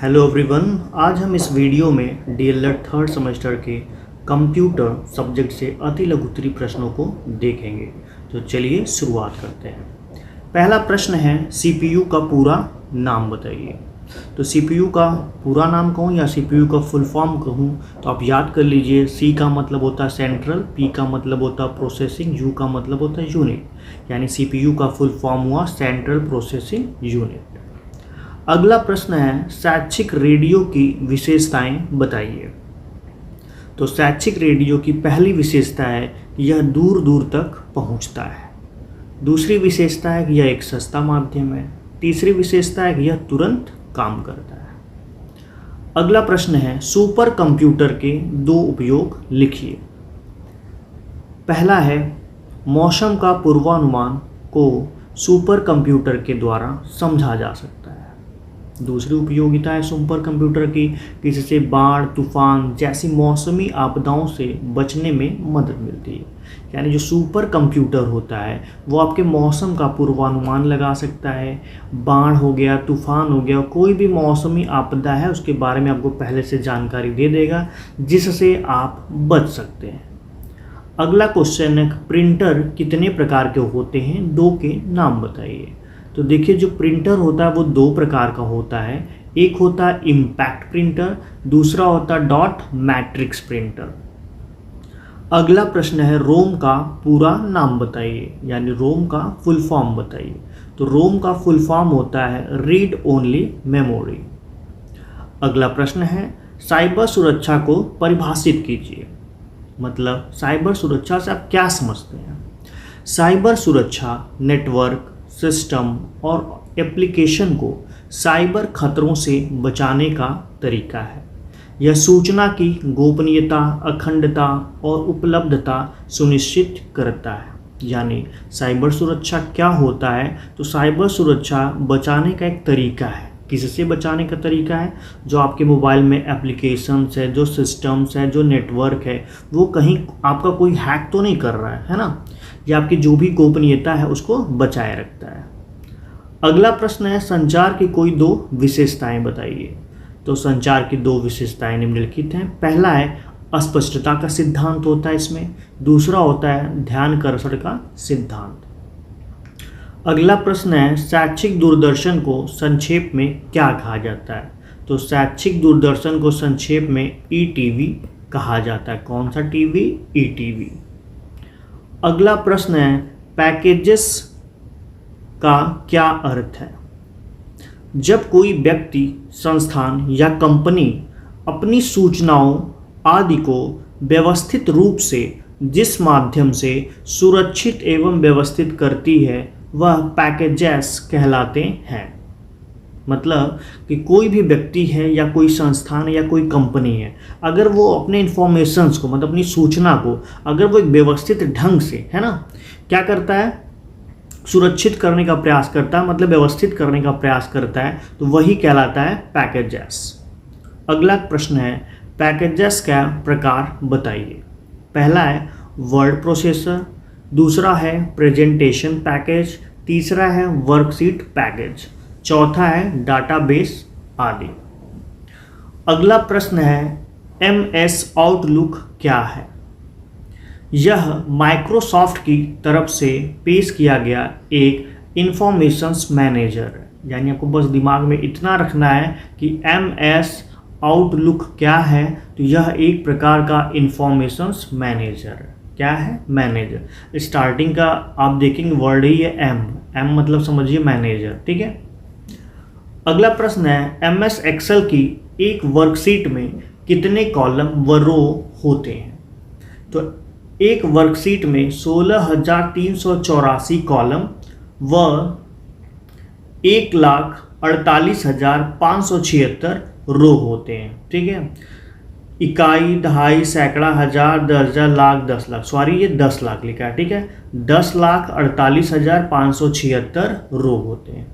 Hello everyone, आज हम इस वीडियो में डीएलएड थर्ड सेमेस्टर के कंप्यूटर सब्जेक्ट से अति लघुत्तरी प्रश्नों को देखेंगे। तो चलिए शुरुआत करते हैं। पहला प्रश्न है, सीपीयू का पूरा नाम बताइए। तो सीपीयू का पूरा नाम कहूँ या सीपीयू का फुल फॉर्म कहूँ तो आप याद कर लीजिए। सी का मतलब होता है सेंट्रल, पी का मतलब होता है प्रोसेसिंग, यू का मतलब होता है यूनिट, यानी सीपीयू का फुल फॉर्म हुआ सेंट्रल प्रोसेसिंग यूनिट। अगला प्रश्न है, शैक्षिक रेडियो की विशेषताएं बताइए। तो शैक्षिक रेडियो की पहली विशेषता है कि यह दूर दूर तक पहुंचता है। दूसरी विशेषता है कि यह एक सस्ता माध्यम है। तीसरी विशेषता है कि यह तुरंत काम करता है। अगला प्रश्न है, सुपर कंप्यूटर के दो उपयोग लिखिए। पहला है, मौसम का पूर्वानुमान को सुपर कंप्यूटर के द्वारा समझा जा सकता है। दूसरी उपयोगिता है सुपर कंप्यूटर की, जिससे बाढ़, तूफान जैसी मौसमी आपदाओं से बचने में मदद मिलती है। यानी जो सुपर कंप्यूटर होता है वो आपके मौसम का पूर्वानुमान लगा सकता है। बाढ़ हो गया, तूफान हो गया, कोई भी मौसमी आपदा है उसके बारे में आपको पहले से जानकारी दे देगा, जिससे आप बच सकते हैं। अगला क्वेश्चन है, प्रिंटर कितने प्रकार के होते हैं, दो के नाम बताइए। तो देखिए, जो प्रिंटर होता है वो दो प्रकार का होता है। एक होता है इम्पैक्ट प्रिंटर, दूसरा होता है डॉट मैट्रिक्स प्रिंटर। अगला प्रश्न है, रोम का पूरा नाम बताइए, यानी रोम का फुल फॉर्म बताइए। तो रोम का फुल फॉर्म होता है रीड ओनली मेमोरी। अगला प्रश्न है, साइबर सुरक्षा को परिभाषित कीजिए। मतलब साइबर सुरक्षा से आप क्या समझते हैं? साइबर सुरक्षा नेटवर्क, सिस्टम और एप्लीकेशन को साइबर खतरों से बचाने का तरीका है। यह सूचना की गोपनीयता, अखंडता और उपलब्धता सुनिश्चित करता है। यानी साइबर सुरक्षा क्या होता है? तो साइबर सुरक्षा बचाने का एक तरीका है। किससे बचाने का तरीका है? जो आपके मोबाइल में एप्लीकेशंस है, जो सिस्टम्स है, जो नेटवर्क है, वो कहीं आपका कोई हैक तो नहीं कर रहा है ना? ये आपकी जो भी गोपनीयता है उसको बचाए रखता है। अगला प्रश्न है, संचार की कोई दो विशेषताएं बताइए। तो संचार की दो विशेषताएं निम्नलिखित हैं। पहला है अस्पष्टता का सिद्धांत होता है इसमें, दूसरा होता है ध्यानाकर्षण का सिद्धांत। अगला प्रश्न है, शैक्षिक दूरदर्शन को संक्षेप में क्या कहा जाता है? तो शैक्षिक दूरदर्शन को संक्षेप में ईटीवी कहा जाता है। कौन सा टीवी? ईटीवी। अगला प्रश्न है, पैकेजेस का क्या अर्थ है? जब कोई व्यक्ति, संस्थान या कंपनी अपनी सूचनाओं आदि को व्यवस्थित रूप से जिस माध्यम से सुरक्षित एवं व्यवस्थित करती है वह पैकेजेस कहलाते हैं। मतलब कि कोई भी व्यक्ति है या कोई संस्थान या कोई कंपनी है, अगर वो अपने इन्फॉर्मेशंस को, मतलब अपनी सूचना को, अगर वो एक व्यवस्थित ढंग से, है ना, क्या करता है, सुरक्षित करने का प्रयास करता है, मतलब व्यवस्थित करने का प्रयास करता है, तो वही कहलाता है पैकेजेस। अगला प्रश्न है, पैकेजेस का प्रकार बताइए। पहला है वर्ड प्रोसेसर, दूसरा है प्रेजेंटेशन पैकेज, तीसरा है वर्कशीट पैकेज, चौथा है डाटाबेस आदि। अगला प्रश्न है, एमएस आउटलुक क्या है? यह माइक्रोसॉफ्ट की तरफ से पेश किया गया एक इंफॉर्मेशंस मैनेजर है। यानी आपको बस दिमाग में इतना रखना है कि एमएस आउटलुक क्या है। तो यह एक प्रकार का इंफॉर्मेशंस मैनेजर है। क्या है? मैनेजर। स्टार्टिंग का आप देखेंगे वर्ड ही है एम मतलब समझिए मैनेजर। ठीक है। अगला प्रश्न है, एमएस एक्सेल की एक वर्कशीट में कितने कॉलम व रो होते हैं? तो एक वर्कशीट में 16,384 कॉलम व 1,48,576 रो होते हैं। ठीक है। इकाई, दहाई, सैकड़ा, हजार, दर्जा, लाख, 10 लाख, सॉरी ये 10 लाख लिखा है। ठीक है। 10,48,576 रो होते हैं।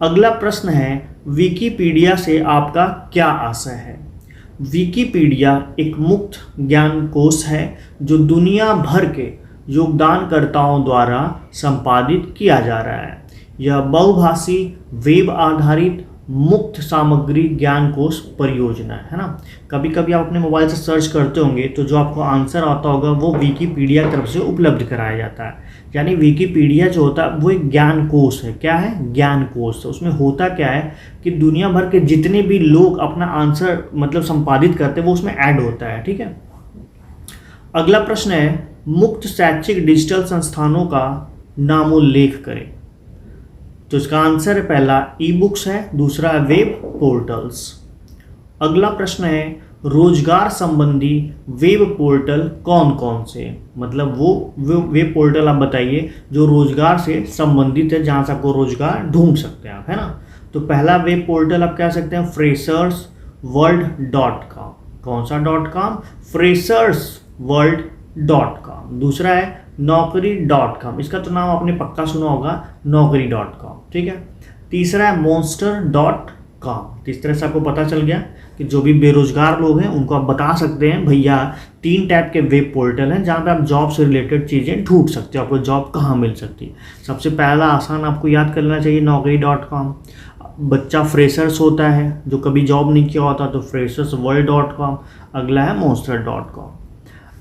अगला प्रश्न है, विकिपीडिया से आपका क्या आशय है? विकिपीडिया एक मुक्त ज्ञान कोश है जो दुनिया भर के योगदानकर्ताओं द्वारा संपादित किया जा रहा है। यह बहुभाषी, वेब आधारित मुक्त सामग्री ज्ञान कोश परियोजना है ना। कभी कभी आप अपने मोबाइल से सर्च करते होंगे तो जो आपको आंसर आता होगा वो विकिपीडिया की तरफ से उपलब्ध कराया जाता है। यानी विकिपीडिया जो होता है वो एक ज्ञान कोश है। क्या है? ज्ञान कोश। उसमें होता क्या है कि दुनिया भर के जितने भी लोग अपना आंसर मतलब संपादित करते हैं वो उसमें ऐड होता है। ठीक है। अगला प्रश्न है, मुक्त शैक्षिक डिजिटल संस्थानों का नामोल्लेख करें। तो इसका आंसर है पहला ई बुक्स है, दूसरा है वेब पोर्टल्स। अगला प्रश्न है, रोजगार संबंधी वेब पोर्टल कौन कौन से, मतलब वो वेब पोर्टल आप बताइए जो रोजगार से संबंधित है, जहां से आपको रोजगार ढूंढ सकते हैं आप, है ना। तो पहला वेब पोर्टल आप कह सकते हैं freshersworld.com। कौन सा .com? freshersworld.com। दूसरा है naukri.com। इसका तो नाम आपने पक्का सुना होगा, naukri.com। ठीक है। तीसरा है monster.com। इस तरह से आपको पता चल गया कि जो भी बेरोजगार लोग हैं उनको आप बता सकते हैं भैया 3 टाइप के वेब पोर्टल हैं जहाँ पे आप जॉब से रिलेटेड चीज़ें ढूंढ सकते हो, आपको जॉब कहाँ मिल सकती है। सबसे पहला आसान आपको याद कर लेना चाहिए naukri.com। बच्चा फ्रेशर्स होता है जो कभी जॉब नहीं किया होता तो freshersworld.com। अगला है monster.com।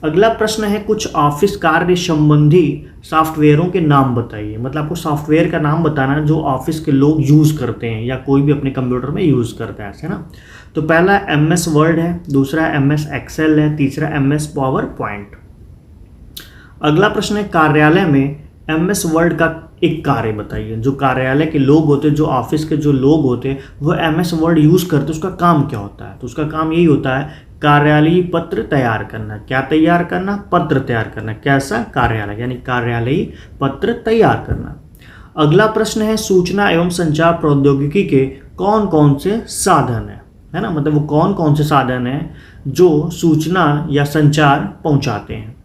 अगला प्रश्न है, कुछ ऑफिस कार्य संबंधी सॉफ्टवेयरों के नाम बताइए। मतलब आपको सॉफ्टवेयर का नाम बताना है जो ऑफिस के लोग यूज़ करते हैं या कोई भी अपने कंप्यूटर में यूज़ करता है, ऐसे ना। तो पहला MS वर्ड है, दूसरा MS एक्सेल है, तीसरा MS पावर पॉइंट। अगला प्रश्न है, कार्यालय में MS वर्ड का एक कार्य बताइए। जो कार्यालय के लोग होते हैं, जो ऑफिस के जो लोग होते हैं वो MS वर्ड यूज़ करते हैं, उसका काम क्या होता है? तो उसका काम यही होता है कार्यालयीय पत्र तैयार करना। क्या तैयार करना? पत्र तैयार करना। कैसा? कार्यालय, यानी कार्यालयीय पत्र तैयार करना। अगला प्रश्न है, सूचना एवं संचार प्रौद्योगिकी के कौन कौन से साधन है ना। मतलब वो कौन कौन से साधन हैं जो सूचना या संचार पहुंचाते हैं।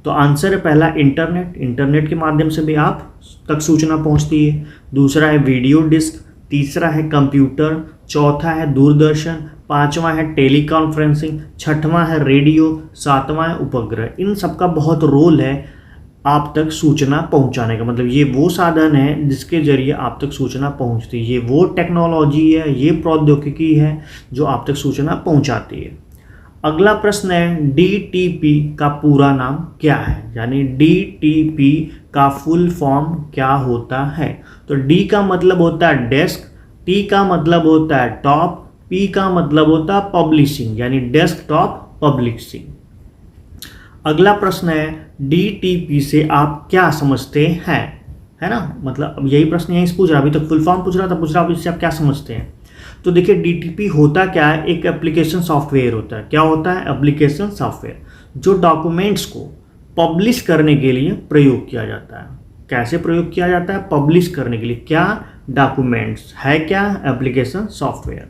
तो आंसर है पहला इंटरनेट। इंटरनेट के माध्यम से भी आप तक सूचना पहुंचती है। दूसरा है वीडियो डिस्क, तीसरा है कंप्यूटर, चौथा है दूरदर्शन, पांचवा है टेलीकॉन्फ्रेंसिंग, छठवां है रेडियो, सातवां है उपग्रह। इन सब का बहुत रोल है आप तक सूचना पहुंचाने का। मतलब ये वो साधन है जिसके जरिए आप तक सूचना पहुंचती है। ये वो टेक्नोलॉजी है, ये प्रौद्योगिकी है जो आप तक सूचना पहुंचाती है। अगला प्रश्न है, DTP का पूरा नाम क्या है? यानी DTP का फुल फॉर्म क्या होता है? तो D का मतलब होता है डेस्क, T का मतलब होता है टॉप, P का मतलब होता है पब्लिशिंग, यानी डेस्कटॉप पब्लिशिंग। अगला प्रश्न है, DTP से आप क्या समझते हैं, है ना। मतलब अब यही प्रश्न यहीं से पूछ रहा, अभी तक फुल फॉर्म पूछ रहा था, पूछ रहा अब इससे आप क्या समझते हैं। तो देखिए DTP होता क्या है, एक एप्लीकेशन सॉफ्टवेयर होता है। क्या होता है? एप्लीकेशन सॉफ्टवेयर जो डॉक्यूमेंट्स को पब्लिश करने के लिए प्रयोग किया जाता है। कैसे प्रयोग किया जाता है? पब्लिश करने के लिए। क्या? डॉक्यूमेंट्स है क्या? Application software.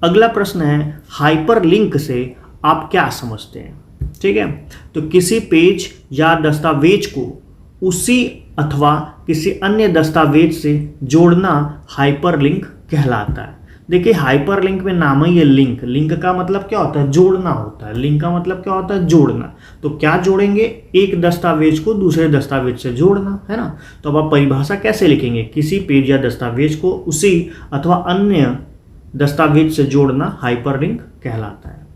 अगला प्रश्न है, हाइपरलिंक से आप क्या समझते हैं? ठीक है। तो किसी पेज या दस्तावेज को उसी अथवा किसी अन्य दस्तावेज से जोड़ना हाइपरलिंक कहलाता है। देखिए हाइपरलिंक में नाम ही है लिंक। लिंक का मतलब क्या होता है? जोड़ना होता है। लिंक का मतलब क्या होता है? जोड़ना। तो क्या जोड़ेंगे? एक दस्तावेज को दूसरे दस्तावेज से जोड़ना, है ना। तो अब आप परिभाषा कैसे लिखेंगे? किसी पेज या दस्तावेज को उसी अथवा अन्य दस्तावेज से जोड़ना हाइपरलिंक कहलाता है।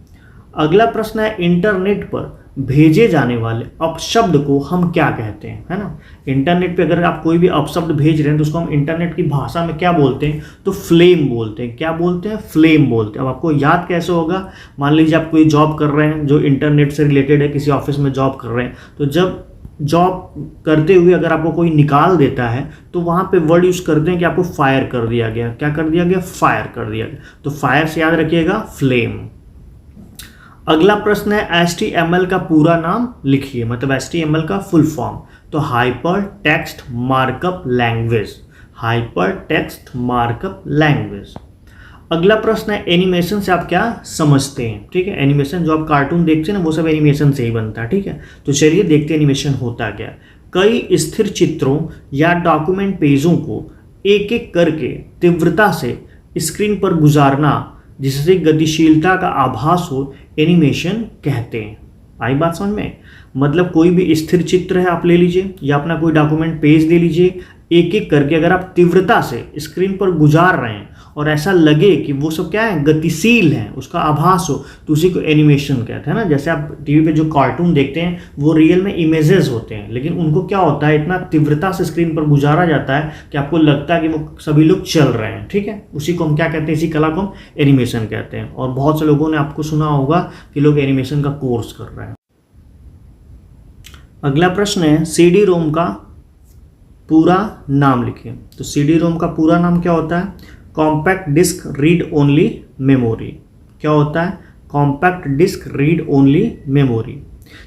अगला प्रश्न है, इंटरनेट पर भेजे जाने वाले अपशब्द को हम क्या कहते हैं, है ना। इंटरनेट पे अगर आप कोई भी अपशब्द भेज रहे हैं तो उसको हम इंटरनेट की भाषा में क्या बोलते हैं? तो फ्लेम बोलते हैं। क्या बोलते हैं? फ्लेम बोलते हैं। अब आपको याद कैसे होगा? मान लीजिए आप कोई जॉब कर रहे हैं जो इंटरनेट से रिलेटेड है, किसी ऑफिस में जॉब कर रहे हैं, तो जब जॉब करते हुए अगर आपको कोई निकाल देता है तो वहाँ पे वर्ड यूज़ करते हैं कि आपको फायर कर दिया गया। क्या कर दिया गया? फायर कर दिया गया। तो फायर से याद रखिएगा फ्लेम। अगला प्रश्न है, HTML का पूरा नाम लिखिए। मतलब HTML का फुल फॉर्म। तो hyper text markup language. Hyper text markup language. अगला प्रश्न है, एनिमेशन से आप क्या समझते हैं? ठीक है। एनिमेशन जो आप कार्टून देखते हैं ना वो सब एनिमेशन से ही बनता है। ठीक है। तो चलिए देखते हैं एनिमेशन होता क्या। कई स्थिर चित्रों या डॉक्यूमेंट पेजों को एक एक करके तीव्रता से स्क्रीन पर गुजारना जिससे गतिशीलता का आभास हो, एनिमेशन कहते हैं। आई बात समझ में? मतलब कोई भी स्थिर चित्र है आप ले लीजिए या अपना कोई डॉक्यूमेंट पेज ले लीजिए, एक एक करके अगर आप तीव्रता से स्क्रीन पर गुजार रहे हैं और ऐसा लगे कि वो सब क्या है, गतिशील है, उसका आभास हो, तो उसी को एनिमेशन कहते हैं ना। जैसे आप टीवी पे जो कार्टून देखते हैं वो रियल में इमेजेस होते हैं, लेकिन उनको क्या होता है, इतना तीव्रता से स्क्रीन पर गुजारा जाता है कि आपको लगता है कि वो सभी लोग चल रहे हैं, ठीक है। उसी को हम क्या कहते हैं, इसी कला को हम एनिमेशन कहते हैं। और बहुत से लोगों ने आपको सुना होगा कि लोग एनिमेशन का कोर्स कर रहे हैं। अगला प्रश्न है, सीडी रोम का पूरा नाम लिखिए। तो सीडी रोम का पूरा नाम क्या होता है, compact disc read only memory. क्या होता है, compact disc read only memory.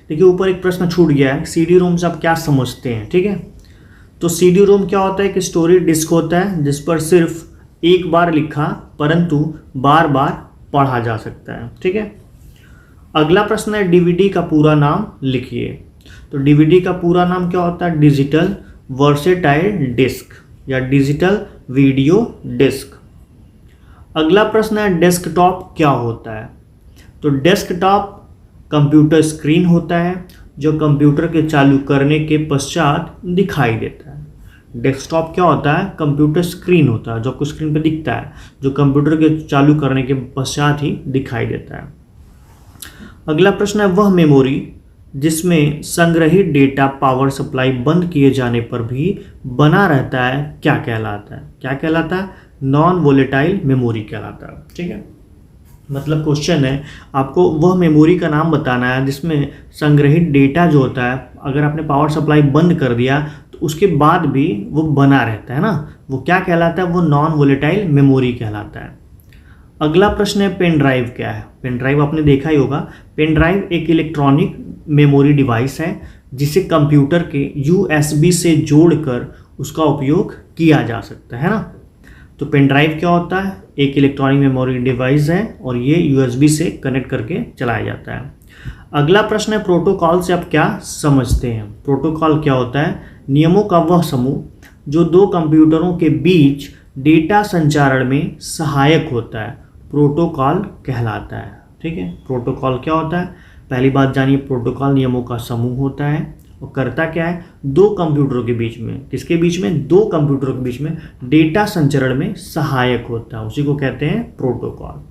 देखिए ऊपर एक प्रश्न छूट गया है, सीडी रोम से आप क्या समझते हैं, ठीक है। तो सीडी रोम क्या होता है, कि स्टोरेज डिस्क होता है जिस पर सिर्फ एक बार लिखा परंतु बार बार पढ़ा जा सकता है, ठीक है। अगला प्रश्न है, डीवीडी का पूरा नाम लिखिए। तो डीवीडी का पूरा नाम क्या होता है, डिजिटल वर्सेटाइल डिस्क या डिजिटल वीडियो डिस्क। अगला प्रश्न है, डेस्कटॉप क्या होता है। तो डेस्कटॉप कंप्यूटर स्क्रीन होता है जो कंप्यूटर के चालू करने के पश्चात दिखाई देता है। डेस्कटॉप क्या होता है, कंप्यूटर स्क्रीन होता है जो आपको स्क्रीन पर दिखता है, जो कंप्यूटर के चालू करने के पश्चात ही दिखाई देता है। अगला प्रश्न है, वह मेमोरी जिसमें संग्रहित डेटा पावर सप्लाई बंद किए जाने पर भी बना रहता है क्या कहलाता है। क्या कहलाता है, नॉन वोलेटाइल मेमोरी कहलाता है, ठीक है। मतलब क्वेश्चन है, आपको वह मेमोरी का नाम बताना है जिसमें संग्रहित डेटा जो होता है, अगर आपने पावर सप्लाई बंद कर दिया तो उसके बाद भी वो बना रहता है ना, वो क्या कहलाता है, वो नॉन वोलेटाइल मेमोरी कहलाता है। अगला प्रश्न है, पेन ड्राइव क्या है। पेन ड्राइव आपने देखा ही होगा। पेन ड्राइव एक इलेक्ट्रॉनिक मेमोरी डिवाइस है जिसे कंप्यूटर के USB से जोड़कर उसका उपयोग किया जा सकता है ना। तो पेन ड्राइव क्या होता है, एक इलेक्ट्रॉनिक मेमोरी डिवाइस है और ये USB से कनेक्ट करके चलाया जाता है। अगला प्रश्न है, प्रोटोकॉल से आप क्या समझते हैं। प्रोटोकॉल क्या होता है, नियमों का वह समूह जो दो कंप्यूटरों के बीच डेटा संचारण में सहायक होता है, प्रोटोकॉल कहलाता है, ठीक है। प्रोटोकॉल क्या होता है, पहली बात जानिए, प्रोटोकॉल नियमों का समूह होता है और करता क्या है, दो कंप्यूटरों के बीच में, किसके बीच में, दो कंप्यूटरों के बीच में डेटा संचरण में सहायक होता है, उसी को कहते हैं प्रोटोकॉल।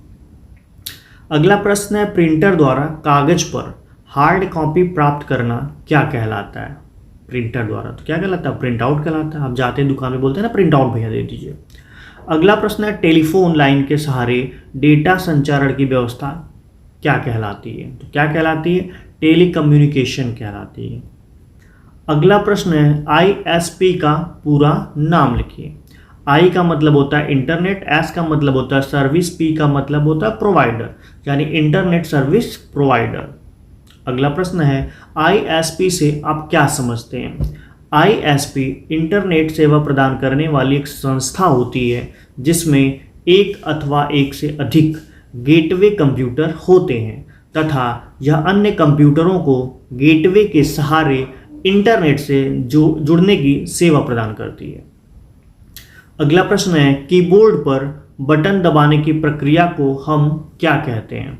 अगला प्रश्न है, प्रिंटर द्वारा कागज पर हार्ड कॉपी प्राप्त करना क्या कहलाता है। प्रिंटर द्वारा तो क्या कहलाता है, प्रिंट आउट कहलाता है। आप जाते हैं दुकान में, बोलते हैं ना प्रिंट आउट भैया दे दीजिए। अगला प्रश्न है, टेलीफोन लाइन के सहारे डेटा संचारण की व्यवस्था क्या कहलाती है। तो क्या कहलाती है, टेली कम्युनिकेशन कहलाती है। अगला प्रश्न है, ISP का पूरा नाम लिखिए। I का मतलब होता है इंटरनेट, S का मतलब होता है सर्विस, P का मतलब होता है प्रोवाइडर, यानी इंटरनेट सर्विस प्रोवाइडर। अगला प्रश्न है, ISP से आप क्या समझते हैं। ISP इंटरनेट सेवा प्रदान करने वाली एक संस्था होती है जिसमें एक अथवा एक से अधिक गेटवे कंप्यूटर होते हैं तथा यह अन्य कंप्यूटरों को गेटवे के सहारे इंटरनेट से जुड़ने की सेवा प्रदान करती है। अगला प्रश्न है, कीबोर्ड पर बटन दबाने की प्रक्रिया को हम क्या कहते हैं।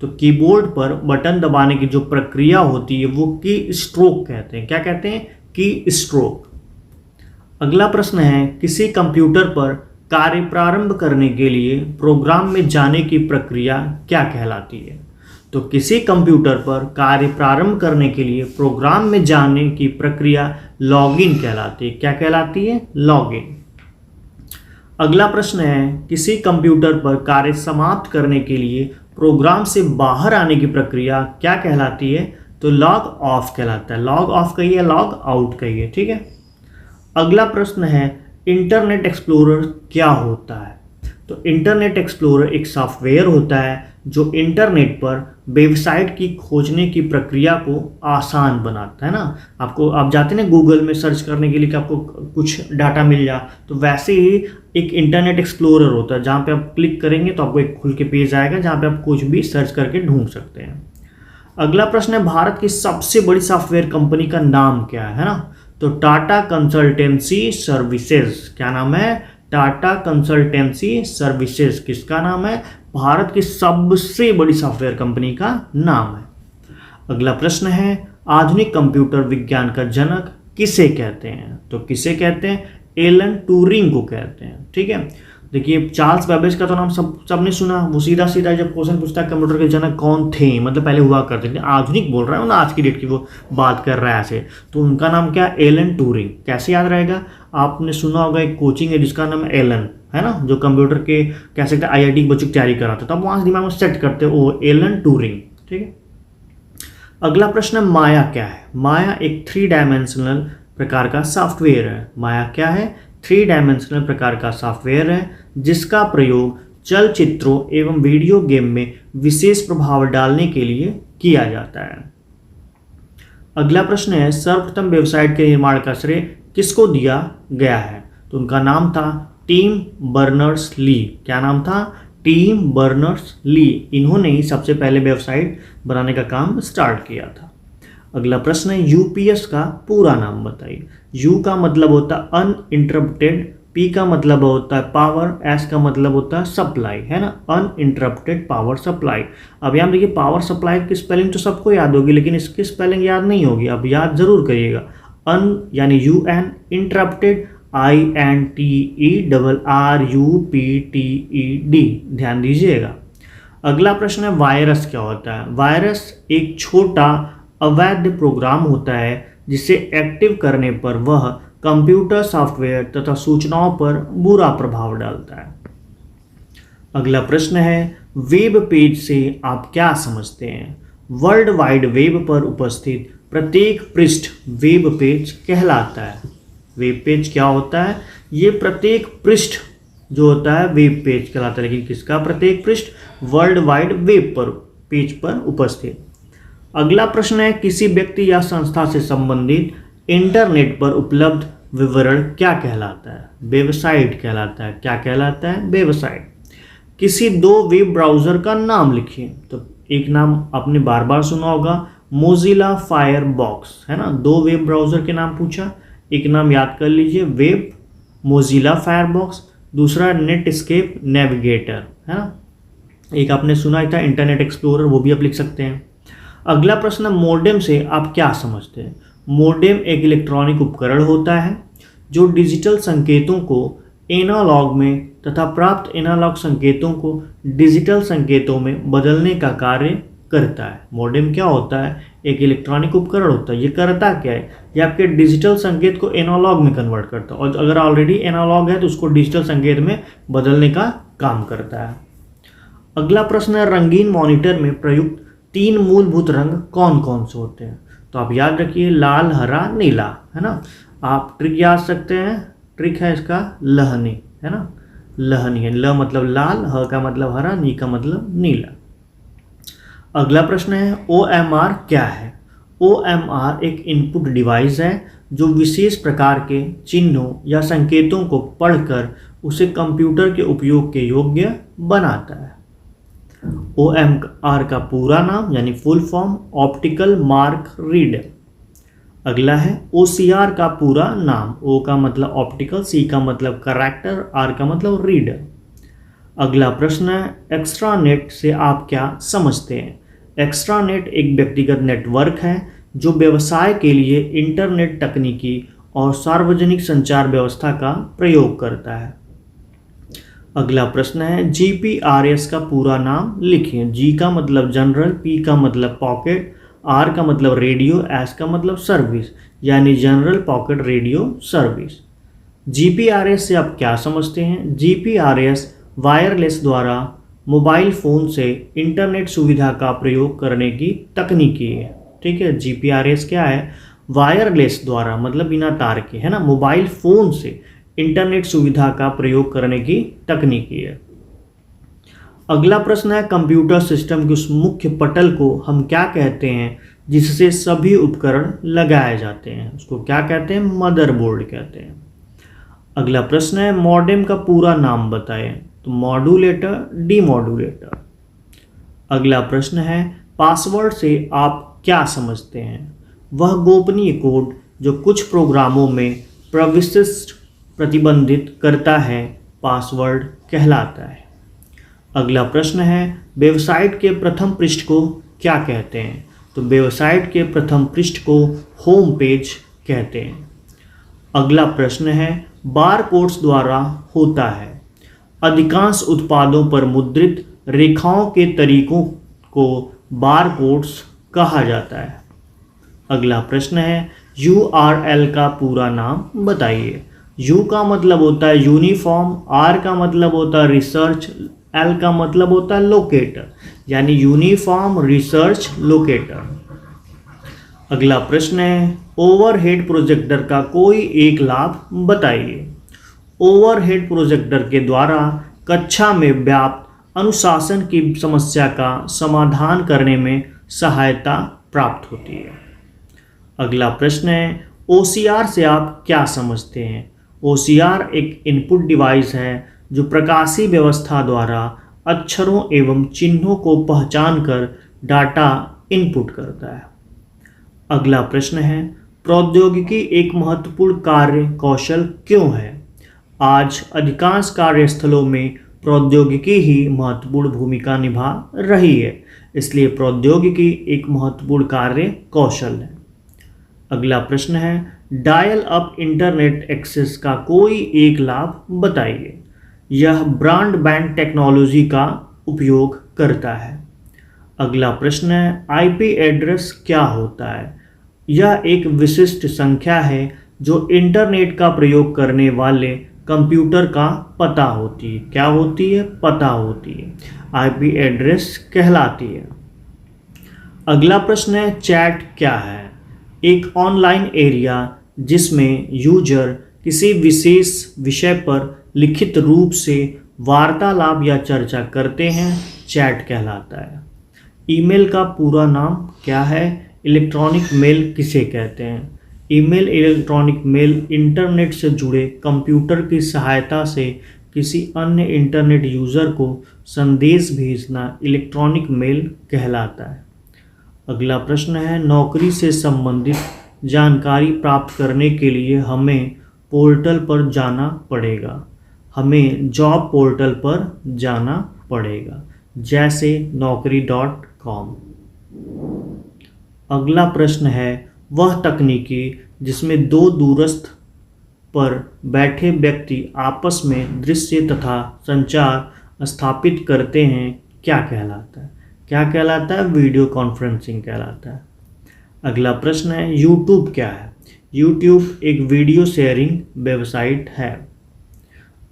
तो कीबोर्ड पर बटन दबाने की जो प्रक्रिया होती है वो की स्ट्रोक कहते हैं। क्या कहते हैं, की स्ट्रोक। अगला प्रश्न है, किसी कंप्यूटर पर कार्य प्रारंभ करने के लिए प्रोग्राम में जाने की प्रक्रिया क्या कहलाती है। तो किसी कंप्यूटर पर कार्य प्रारंभ करने के लिए प्रोग्राम में जाने की प्रक्रिया लॉगिन कहलाती है। क्या कहलाती है, लॉगिन। अगला प्रश्न है, किसी कंप्यूटर पर कार्य समाप्त करने के लिए प्रोग्राम से बाहर आने की प्रक्रिया क्या कहलाती है। तो लॉग ऑफ कहलाता है। लॉग ऑफ कहिए, लॉग आउट कहिए, ठीक है। अगला प्रश्न है, इंटरनेट एक्सप्लोरर क्या होता है। तो इंटरनेट एक्सप्लोरर एक सॉफ्टवेयर होता है जो इंटरनेट पर वेबसाइट की खोजने की प्रक्रिया को आसान बनाता है ना। आपको, आप जाते हैं ना गूगल में सर्च करने के लिए कि आपको कुछ डाटा मिल जाए, तो वैसे ही एक इंटरनेट एक्सप्लोरर होता है जहाँ पे आप क्लिक करेंगे तो आपको एक खुल के पेज आएगा जहाँ पे आप कुछ भी सर्च करके ढूंढ सकते हैं। अगला प्रश्न है, भारत की सबसे बड़ी सॉफ्टवेयर कंपनी का नाम क्या है ना। तो टाटा कंसल्टेंसी सर्विसेज। क्या नाम है, टाटा कंसल्टेंसी सर्विसेज। किसका नाम है, भारत की सबसे बड़ी सॉफ्टवेयर कंपनी का नाम है। अगला प्रश्न है, आधुनिक कंप्यूटर विज्ञान का जनक किसे कहते हैं। तो किसे कहते हैं, एलन ट्यूरिंग को कहते हैं, ठीक है। देखिए चार्ल्स बेबेज का तो नाम सबने सुना। वो सीधा सीधा जब क्वेश्चन पूछता है कंप्यूटर के जनक कौन थे, मतलब पहले हुआ करते थे, आधुनिक बोल रहा है ना, आज की डेट की वो बात कर रहा है ऐसे, तो उनका नाम क्या, एलन ट्यूरिंग। कैसे याद रहेगा, आपने सुना होगा एक कोचिंग है जिसका नाम एलन है ना, जो कंप्यूटर के कह सकते हैं IIT की बच्चों की तैयारी कराते, तब वहाँ से दिमाग में सेट करते हो एलन ट्यूरिंग। ठीक है, अगला प्रश्न है माया क्या है। माया एक 3 डायमेंशनल प्रकार का सॉफ्टवेयर है। माया क्या है, 3 डायमेंशनल प्रकार का सॉफ्टवेयर है जिसका प्रयोग चलचित्रों एवं वीडियो गेम में विशेष प्रभाव डालने के लिए किया जाता है। अगला प्रश्न है सर्वप्रथम वेबसाइट के निर्माण का श्रेय किसको दिया गया है, तो उनका नाम था टिम बर्नर्स-ली। क्या नाम था, टिम बर्नर्स-ली। इन्होंने ही सबसे पहले वेबसाइट बनाने का काम स्टार्ट किया था। अगला प्रश्न है यूपीएस का पूरा नाम बताइए। यू का मतलब होता है अनइंटरप्टेड, पी का मतलब होता है पावर, एस का मतलब होता है सप्लाई, है ना, अनइंटरप्टेड पावर सप्लाई। अब यहाँ देखिए पावर सप्लाई की स्पेलिंग तो सबको याद होगी, लेकिन इसकी स्पेलिंग याद नहीं होगी, अब याद जरूर करिएगा। अन यानी UN, इंटरप्टेड INTERRUPTED, ध्यान दीजिएगा। अगला प्रश्न है वायरस क्या होता है। वायरस एक छोटा अवैध प्रोग्राम होता है जिसे एक्टिव करने पर वह कंप्यूटर सॉफ्टवेयर तथा सूचनाओं पर बुरा प्रभाव डालता है। अगला प्रश्न है वेब पेज से आप क्या समझते हैं। वर्ल्ड वाइड वेब पर उपस्थित प्रत्येक पृष्ठ वेब पेज कहलाता है। वेब पेज क्या होता है, ये प्रत्येक पृष्ठ जो होता है वेब पेज कहलाता है, लेकिन किसका प्रत्येक पृष्ठ, वर्ल्ड वाइड वेब पर पेज पर उपस्थित। अगला प्रश्न है किसी व्यक्ति या संस्था से संबंधित इंटरनेट पर उपलब्ध विवरण क्या कहलाता है, वेबसाइट कहलाता है। क्या कहलाता है, वेबसाइट। किसी 2 वेब ब्राउज़र का नाम लिखिए, तो एक नाम आपने बार बार सुना होगा मोजिला फायरबॉक्स, है ना, 2 वेब ब्राउज़र के नाम पूछा, एक नाम याद कर लीजिए वेब मोजिला फायरबॉक्स, दूसरा नेटस्केप नेविगेटर, है ना, एक आपने सुना ही था इंटरनेट एक्सप्लोरर, वो भी आप लिख सकते हैं। अगला प्रश्न मोडेम से आप क्या समझते हैं। मोडेम एक इलेक्ट्रॉनिक उपकरण होता है जो डिजिटल संकेतों को एनालॉग में तथा प्राप्त एनालॉग संकेतों को डिजिटल संकेतों में बदलने का कार्य करता है। मोडेम क्या होता है, एक इलेक्ट्रॉनिक उपकरण होता है। ये करता क्या है, ये आपके डिजिटल संकेत को एनालॉग में कन्वर्ट करता है, और अगर ऑलरेडी एनालॉग है तो उसको डिजिटल संकेत में बदलने का काम करता है। अगला प्रश्न है रंगीन मॉनिटर में प्रयुक्त 3 मूलभूत रंग कौन कौन से होते हैं, तो आप याद रखिए लाल, हरा, नीला, है ना। आप ट्रिक याद सकते हैं, ट्रिक है इसका लहनी, है ना, लहनी है, ल मतलब लाल, ह का मतलब हरा, नी का मतलब नीला। अगला प्रश्न है OMR क्या है। OMR एक इनपुट डिवाइस है जो विशेष प्रकार के चिन्हों या संकेतों को पढ़कर उसे कंप्यूटर के उपयोग के योग्य बनाता है। OMR का पूरा नाम यानी full form optical mark reader. अगला है OCR का पूरा नाम, O का मतलब ऑप्टिकल, C का मतलब करैक्टर, R का मतलब रीडर। अगला प्रश्न है एक्स्ट्रानेट से आप क्या समझते हैं। एक्स्ट्रानेट एक व्यक्तिगत नेटवर्क है जो व्यवसाय के लिए इंटरनेट तकनीकी और सार्वजनिक संचार व्यवस्था का प्रयोग करता है। अगला प्रश्न है GPRS का पूरा नाम लिखिए। G का मतलब जनरल, P का मतलब पॉकेट, R का मतलब रेडियो, S का मतलब सर्विस, यानी general pocket radio service. GPRS से आप क्या समझते हैं। GPRS वायरलेस द्वारा मोबाइल फ़ोन से इंटरनेट सुविधा का प्रयोग करने की तकनीकी है। ठीक है, GPRS क्या है, वायरलेस द्वारा मतलब बिना तार के, है ना, मोबाइल फ़ोन से इंटरनेट सुविधा का प्रयोग करने की तकनीकी है। अगला प्रश्न है कंप्यूटर सिस्टम के उस मुख्य पटल को हम क्या कहते हैं जिससे सभी उपकरण लगाए जाते हैं, उसको क्या कहते हैं, मदरबोर्ड कहते हैं। अगला प्रश्न है मॉडेम का पूरा नाम बताएं, तो मॉड्यूलेटर, डीमॉड्यूलेटर। अगला प्रश्न है पासवर्ड से आप क्या समझते हैं। वह गोपनीय कोड जो कुछ प्रोग्रामों में प्रविष्ट प्रतिबंधित करता है पासवर्ड कहलाता है। अगला प्रश्न है वेबसाइट के प्रथम पृष्ठ को क्या कहते हैं, तो वेबसाइट के प्रथम पृष्ठ को होम पेज कहते हैं। अगला प्रश्न है बार कोड्स द्वारा होता है। अधिकांश उत्पादों पर मुद्रित रेखाओं के तरीकों को बारकोड्स कहा जाता है। अगला प्रश्न है URL का पूरा नाम बताइए। U का मतलब होता है यूनिफॉर्म, R का मतलब होता है रिसर्च, L का मतलब होता है लोकेटर, यानी यूनिफॉर्म रिसर्च लोकेटर। अगला प्रश्न है ओवरहेड प्रोजेक्टर का कोई एक लाभ बताइए। ओवरहेड प्रोजेक्टर के द्वारा कक्षा में व्याप्त अनुशासन की समस्या का समाधान करने में सहायता प्राप्त होती है। अगला प्रश्न है OCR से आप क्या समझते हैं। OCR एक इनपुट डिवाइस है जो प्रकाशीय व्यवस्था द्वारा अक्षरों एवं चिन्हों को पहचान कर डाटा इनपुट करता है। अगला प्रश्न है प्रौद्योगिकी एक महत्वपूर्ण कार्य कौशल क्यों है। आज अधिकांश कार्यस्थलों में प्रौद्योगिकी ही महत्वपूर्ण भूमिका निभा रही है, इसलिए प्रौद्योगिकी एक महत्वपूर्ण कार्य कौशल है। अगला प्रश्न है डायल अप इंटरनेट एक्सेस का कोई एक लाभ बताइए। यह ब्रॉडबैंड टेक्नोलॉजी का उपयोग करता है। अगला प्रश्न है IP एड्रेस क्या होता है। यह एक विशिष्ट संख्या है जो इंटरनेट का प्रयोग करने वाले कंप्यूटर का पता होती है। क्या होती है? पता होती है, IP एड्रेस कहलाती है। अगला प्रश्न है चैट क्या है। एक ऑनलाइन एरिया जिसमें यूजर किसी विशेष विषय पर लिखित रूप से वार्तालाप या चर्चा करते हैं, चैट कहलाता है। ईमेल का पूरा नाम क्या है। इलेक्ट्रॉनिक मेल किसे कहते हैं। ईमेल इलेक्ट्रॉनिक मेल इंटरनेट से जुड़े कंप्यूटर की सहायता से किसी अन्य इंटरनेट यूज़र को संदेश भेजना इलेक्ट्रॉनिक मेल कहलाता है। अगला प्रश्न है नौकरी से संबंधित जानकारी प्राप्त करने के लिए हमें पोर्टल पर जाना पड़ेगा। हमें जॉब पोर्टल पर जाना पड़ेगा, जैसे naukri.com। अगला प्रश्न है वह तकनीकी जिसमें दो दूरस्थ पर बैठे व्यक्ति आपस में दृश्य तथा संचार स्थापित करते हैं, क्या कहलाता है। क्या कहलाता है? वीडियो कॉन्फ्रेंसिंग कहलाता है। अगला प्रश्न है यूट्यूब क्या है। यूट्यूब एक वीडियो शेयरिंग वेबसाइट है।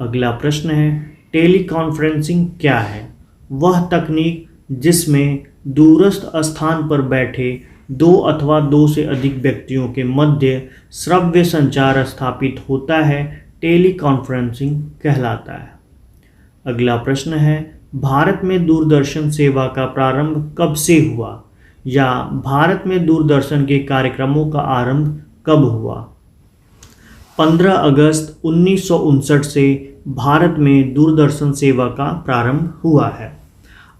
अगला प्रश्न है टेली कॉन्फ्रेंसिंग क्या है। वह तकनीक जिसमें दूरस्थ स्थान पर बैठे दो अथवा दो से अधिक व्यक्तियों के मध्य श्रव्य संचार स्थापित होता है, टेली कॉन्फ्रेंसिंग कहलाता है। अगला प्रश्न है भारत में दूरदर्शन सेवा का प्रारंभ कब से हुआ, या भारत में दूरदर्शन के कार्यक्रमों का आरंभ कब हुआ। 15 अगस्त 1959 से भारत में दूरदर्शन सेवा का प्रारंभ हुआ है।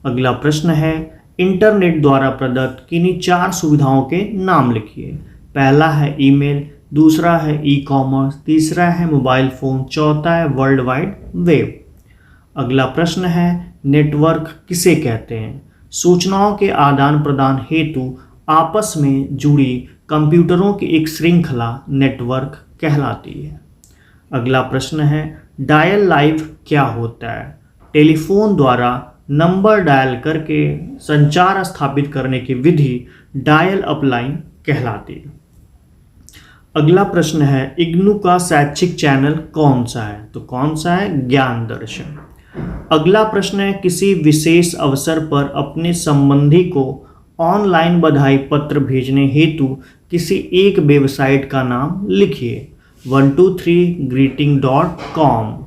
अगला प्रश्न है इंटरनेट द्वारा प्रदत्त किन्हीं 4 सुविधाओं के नाम लिखिए। पहला है ईमेल, दूसरा है ई-कॉमर्स, तीसरा है मोबाइल फ़ोन, चौथा है वर्ल्ड वाइड वेब। अगला प्रश्न है नेटवर्क किसे कहते हैं। सूचनाओं के आदान प्रदान हेतु आपस में जुड़ी कंप्यूटरों की एक श्रृंखला नेटवर्क कहलाती है। अगला प्रश्न है डायल लाइव क्या होता है। टेलीफोन द्वारा नंबर डायल करके संचार स्थापित करने की विधि डायल अप लाइन कहलाती है। अगला प्रश्न है इग्नू का शैक्षिक चैनल कौन सा है। तो कौन सा है? ज्ञान दर्शन। अगला प्रश्न है किसी विशेष अवसर पर अपने संबंधी को ऑनलाइन बधाई पत्र भेजने हेतु किसी एक वेबसाइट का नाम लिखिए। 123greeting.com।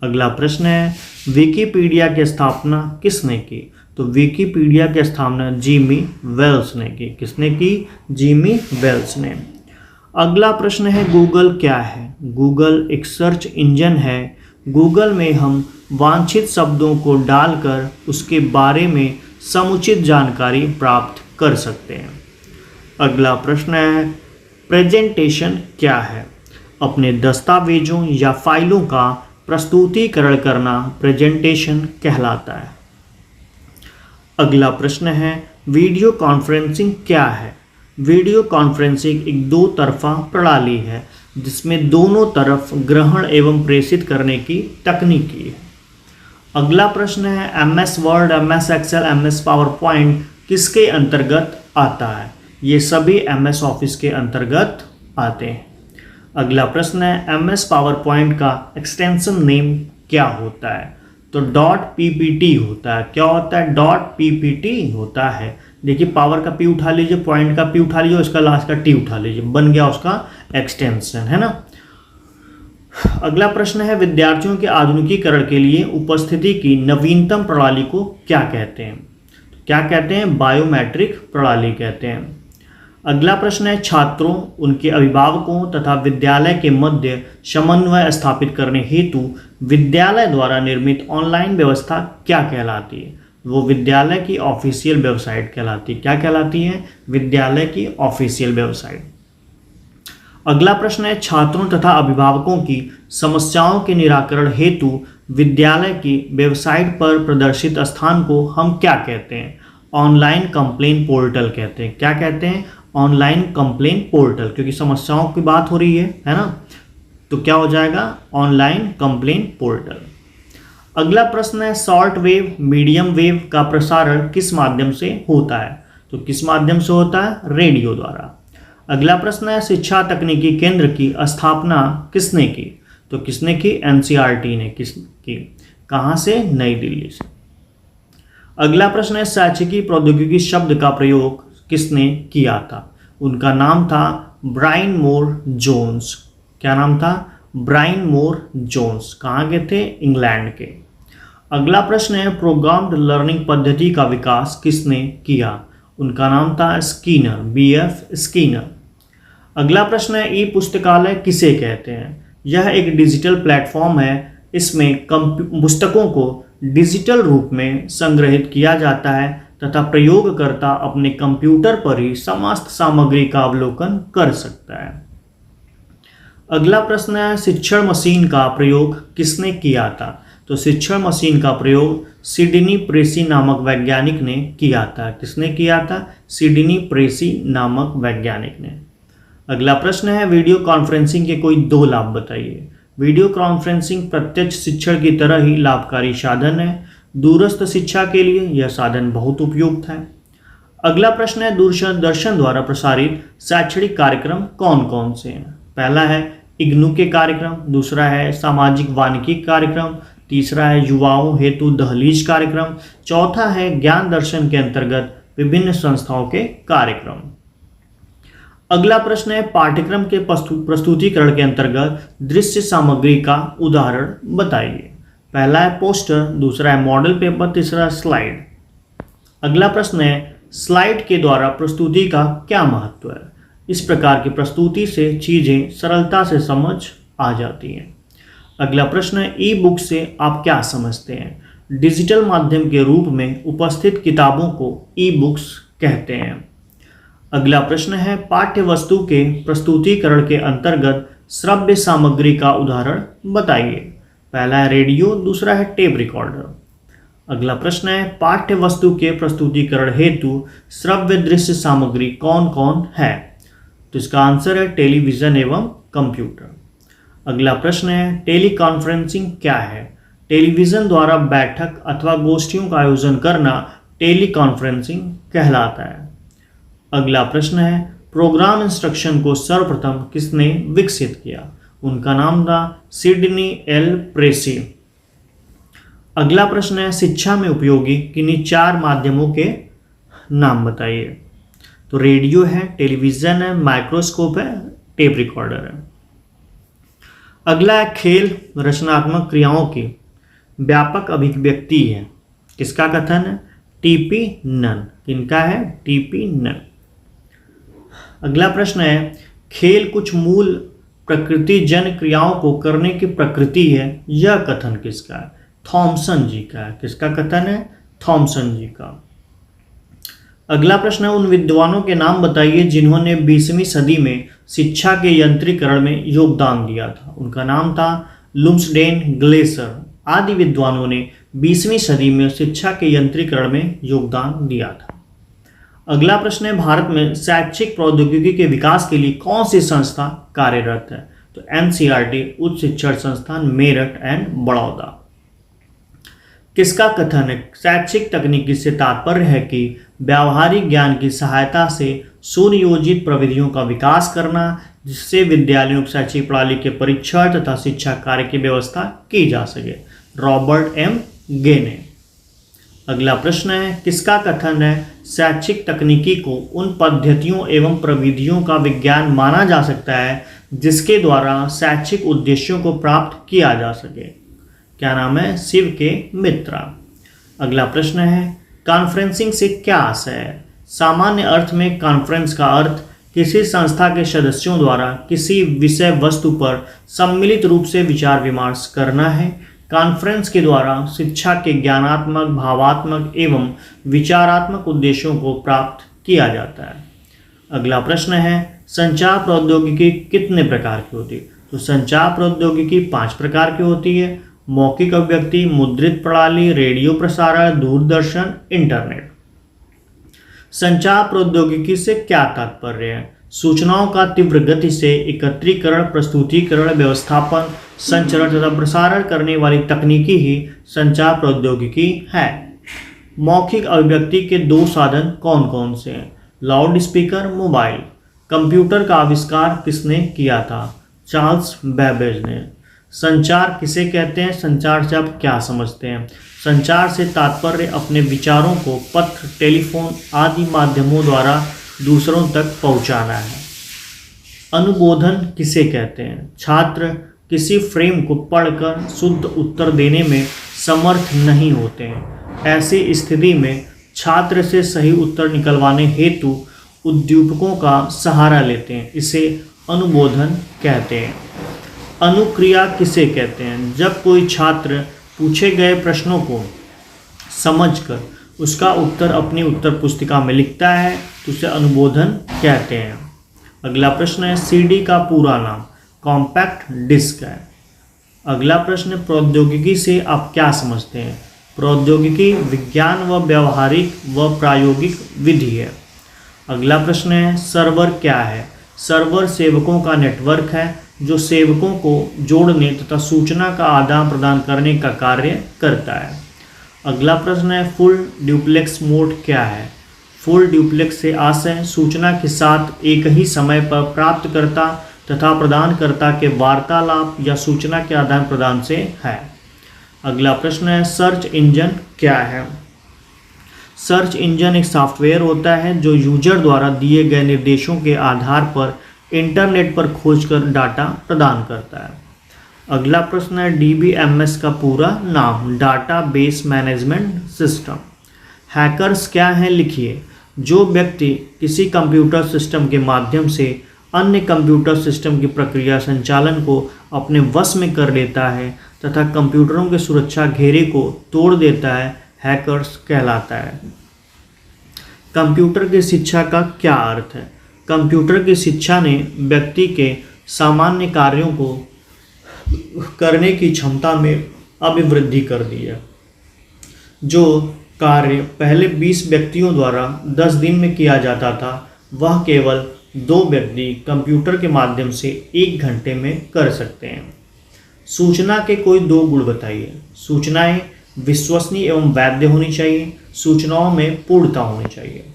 अगला प्रश्न है विकिपीडिया की स्थापना किसने की। तो विकिपीडिया की स्थापना जिमी वेल्स ने की। किसने की? जिमी वेल्स ने। अगला प्रश्न है गूगल क्या है। गूगल एक सर्च इंजन है। गूगल में हम वांछित शब्दों को डालकर उसके बारे में समुचित जानकारी प्राप्त कर सकते हैं। अगला प्रश्न है प्रेजेंटेशन क्या है। अपने दस्तावेजों या फाइलों का प्रस्तुतिकरण करना प्रेजेंटेशन कहलाता है। अगला प्रश्न है वीडियो कॉन्फ्रेंसिंग क्या है। वीडियो कॉन्फ्रेंसिंग एक दो तरफा प्रणाली है जिसमें दोनों तरफ ग्रहण एवं प्रेषित करने की तकनीकी है। अगला प्रश्न है MS word, MS Excel, MS PowerPoint किसके अंतर्गत आता है? ये सभी MS ऑफिस के अंतर्गत आते हैं। अगला प्रश्न है MS पावर पॉइंट का एक्सटेंशन नेम क्या होता है? तो .ppt होता है। क्या होता है? .ppt होता है। देखिए पावर का P उठा लीजिए, पॉइंट का P उठा लीजिए, उसका लास्ट का T उठा लीजिए, बन गया उसका एक्सटेंशन, है ना। अगला प्रश्न है विद्यार्थियों के आधुनिकीकरण के लिए उपस्थिति की नवीनतम प्रणाली को क्या कहते हैं? क्या कहते हैं? बायोमेट्रिक प्रणाली कहते हैं। अगला प्रश्न है छात्रों, उनके अभिभावकों तथा विद्यालय के मध्य समन्वय स्थापित करने हेतु विद्यालय द्वारा निर्मित ऑनलाइन व्यवस्था क्या कहलाती है? वो विद्यालय की ऑफिशियल वेबसाइट कहलाती है। क्या कहलाती है? विद्यालय की ऑफिशियल वेबसाइट। अगला प्रश्न है छात्रों तथा अभिभावकों की समस्याओं के निराकरण हेतु विद्यालय की वेबसाइट पर प्रदर्शित स्थान को हम क्या कहते हैं? ऑनलाइन कंप्लेन पोर्टल कहते हैं। क्या कहते हैं? ऑनलाइन कंप्लेन पोर्टल, क्योंकि समस्याओं की बात हो रही है ना, तो क्या हो जाएगा? Online complain portal. अगला प्रश्न है शॉर्ट वेव, मीडियम वेव का प्रसारण किस माध्यम से होता है? तो किस माध्यम से होता है? रेडियो द्वारा। अगला प्रश्न है शिक्षा तकनीकी केंद्र की स्थापना किसने की? तो किसने की? NCERT ने की। कहाँ से? नई दिल्ली से। अगला प्रश्न है शैक्षिकी प्रौद्योगिकी शब्द का प्रयोग किसने किया था? उनका नाम था ब्रायन मोर जोन्स। क्या नाम था? ब्रायन मोर जोन्स। कहाँ के थे? इंग्लैंड के। अगला प्रश्न है प्रोग्राम्ड लर्निंग पद्धति का विकास किसने किया? उनका नाम था स्कीनर, BF स्कीनर। अगला प्रश्न है ई पुस्तकालय किसे कहते हैं? यह एक डिजिटल प्लेटफॉर्म है। इसमें पुस्तकों को डिजिटल रूप में संग्रहित किया जाता है तथा प्रयोगकर्ता अपने कंप्यूटर पर ही समस्त सामग्री का अवलोकन कर सकता है। अगला प्रश्न है शिक्षण मशीन का प्रयोग किसने किया था? तो शिक्षण मशीन का प्रयोग सिडनी प्रेसी नामक वैज्ञानिक ने किया था। किसने किया था? सिडनी प्रेसी नामक वैज्ञानिक ने। अगला प्रश्न है वीडियो कॉन्फ्रेंसिंग के कोई 2 लाभ बताइए। वीडियो कॉन्फ्रेंसिंग प्रत्यक्ष शिक्षण की तरह ही लाभकारी साधन है। दूरस्थ शिक्षा के लिए यह साधन बहुत उपयुक्त है। अगला प्रश्न है दूरदर्शन द्वारा प्रसारित शैक्षणिक कार्यक्रम कौन कौन से हैं? पहला है इग्नू के कार्यक्रम, दूसरा है सामाजिक वानिकी कार्यक्रम, तीसरा है युवाओं हेतु दहलीज कार्यक्रम, चौथा है ज्ञान दर्शन के अंतर्गत विभिन्न संस्थाओं के कार्यक्रम। अगला प्रश्न है पाठ्यक्रम के प्रस्तुतिकरण के अंतर्गत दृश्य सामग्री का उदाहरण बताइए। पहला है पोस्टर, दूसरा है मॉडल पेपर, तीसरा स्लाइड। अगला प्रश्न है स्लाइड के द्वारा प्रस्तुति का क्या महत्व है? इस प्रकार की प्रस्तुति से चीजें सरलता से समझ आ जाती हैं। अगला प्रश्न है ई बुक से आप क्या समझते हैं? डिजिटल माध्यम के रूप में उपस्थित किताबों को ई बुक्स कहते हैं। अगला प्रश्न है पाठ्य वस्तु के प्रस्तुतिकरण के अंतर्गत श्रव्य सामग्री का उदाहरण बताइए। पहला है रेडियो, दूसरा है टेप रिकॉर्डर। अगला प्रश्न है पाठ्य वस्तु के प्रस्तुतिकरण हेतु श्रव्य दृश्य सामग्री कौन कौन है? तो इसका आंसर है टेलीविजन एवं कंप्यूटर। अगला प्रश्न है टेली कॉन्फ्रेंसिंग क्या है? टेलीविजन द्वारा बैठक अथवा गोष्ठियों का आयोजन करना टेली कॉन्फ्रेंसिंग कहलाता है। अगला प्रश्न है प्रोग्राम इंस्ट्रक्शन को सर्वप्रथम किसने विकसित किया? उनका नाम था सिडनी एल प्रेसी। अगला प्रश्न है शिक्षा में उपयोगी किन्हीं 4 माध्यमों के नाम बताइए। तो रेडियो है, टेलीविजन है, माइक्रोस्कोप है, टेप रिकॉर्डर है। अगला है खेल रचनात्मक क्रियाओं की व्यापक अभिव्यक्ति है। किसका कथन है? T P Nunn. किनका है? T P Nunn. अगला प्रश्न है खेल कुछ मूल प्रकृति जन क्रियाओं को करने की प्रकृति है। यह कथन किसका है? थॉमसन जी का है। किसका कथन है? थॉमसन जी का। अगला प्रश्न है उन विद्वानों के नाम बताइए जिन्होंने 20वीं सदी में शिक्षा के यंत्रीकरण में योगदान दिया था। उनका नाम था लुम्सडेन, ग्लेसर आदि विद्वानों ने 20वीं सदी में शिक्षा के यंत्रीकरण में योगदान दिया था। अगला प्रश्न है भारत में शैक्षिक प्रौद्योगिकी के विकास के लिए कौन सी संस्था कार्यरत है? तो NCERT उच्च शिक्षण संस्थान मेरठ एंड बड़ौदा। किसका कथन है? शैक्षिक तकनीकी से तात्पर्य है कि व्यावहारिक ज्ञान की सहायता से सुनियोजित प्रविधियों का विकास करना, जिससे विद्यालयों की शैक्षिक प्रणाली के परीक्षण तथा शिक्षा कार्य की व्यवस्था की जा सके। रॉबर्ट एम गेने। अगला प्रश्न है, किसका कथन है? शैक्षिक तकनीकी को उन पद्धतियों एवं प्रविधियों का विज्ञान माना जा सकता है जिसके द्वारा शैक्षिक उद्देश्यों को प्राप्त किया जा सके। क्या नाम है? शिव के मित्रा। अगला प्रश्न है, कॉन्फ्रेंसिंग से क्या आशय है? सामान्य अर्थ में कॉन्फ्रेंस का अर्थ किसी संस्था के सदस्यों द्वारा किसी विषय वस्तु पर सम्मिलित रूप से विचार विमर्श करना है। कॉन्फ्रेंस के द्वारा शिक्षा के ज्ञानात्मक, भावात्मक एवं विचारात्मक उद्देश्यों को प्राप्त किया जाता है। अगला प्रश्न है, संचार प्रौद्योगिकी कितने प्रकार की होती है? तो संचार प्रौद्योगिकी 5 प्रकार की होती है। मौखिक अभिव्यक्ति, मुद्रित प्रणाली, रेडियो प्रसारण, दूरदर्शन, इंटरनेट। संचार प्रौद्योगिकी से क्या तात्पर्य है? सूचनाओं का तीव्र गति से एकत्रीकरण, प्रस्तुतीकरण, व्यवस्थापन, संचरण तथा प्रसारण करने वाली तकनीकी ही संचार प्रौद्योगिकी है। मौखिक अभिव्यक्ति के 2 साधन कौन कौन से हैं? Loud speaker, mobile. कंप्यूटर का आविष्कार किसने किया था? चार्ल्स बैबेज ने। संचार किसे कहते हैं? संचार से आप क्या समझते हैं? संचार से तात्पर्य अपने विचारों को पत्र, टेलीफोन आदि माध्यमों द्वारा दूसरों तक पहुंचाना है। अनुबोधन किसे कहते हैं? छात्र किसी फ्रेम को पढ़कर शुद्ध उत्तर देने में समर्थ नहीं होते हैं। ऐसी स्थिति में छात्र से सही उत्तर निकलवाने हेतु उद्दीपकों का सहारा लेते हैं। इसे अनुबोधन कहते हैं। अनुक्रिया किसे कहते हैं? जब कोई छात्र पूछे गए प्रश्नों को समझकर उसका उत्तर अपनी उत्तर पुस्तिका में लिखता है तो उसे अनुबोधन कहते हैं। अगला प्रश्न है, सीडी का पूरा नाम? कॉम्पैक्ट डिस्क है। अगला प्रश्न, प्रौद्योगिकी से आप क्या समझते हैं? प्रौद्योगिकी विज्ञान व व्यावहारिक व प्रायोगिक विधि है। अगला प्रश्न है, सर्वर क्या है? सर्वर सेवकों का नेटवर्क है जो सेवकों को जोड़ने तथा सूचना का आदान प्रदान करने का कार्य करता है। अगला प्रश्न है, फुल ड्यूप्लेक्स मोड क्या है? फुल ड्यूप्लेक्स से आशय सूचना के साथ एक ही समय पर प्राप्तकर्ता तथा प्रदानकर्ता के वार्तालाप या सूचना के आदान प्रदान से है। अगला प्रश्न है, सर्च इंजन क्या है? सर्च इंजन एक सॉफ्टवेयर होता है जो यूजर द्वारा दिए गए निर्देशों के आधार पर इंटरनेट पर खोजकर डाटा प्रदान करता है। अगला प्रश्न है, DBMS का पूरा नाम? Database management system. हैकर्स क्या हैं? लिखिए। जो व्यक्ति किसी कंप्यूटर सिस्टम के माध्यम से अन्य कंप्यूटर सिस्टम की प्रक्रिया संचालन को अपने वश में कर लेता है तथा कंप्यूटरों के सुरक्षा घेरे को तोड़ देता है, हैकर्स कहलाता है। कंप्यूटर की शिक्षा का क्या अर्थ है? कंप्यूटर की शिक्षा ने व्यक्ति के सामान्य कार्यों को करने की क्षमता में अभिवृद्धि कर दी है। जो कार्य पहले 20 व्यक्तियों द्वारा 10 दिन में किया जाता था, वह केवल 2 व्यक्ति कंप्यूटर के माध्यम से 1 घंटे में कर सकते हैं। सूचना के कोई 2 गुण बताइए। सूचनाएं विश्वसनीय एवं वैध होनी चाहिए। सूचनाओं में पूर्णता होनी चाहिए।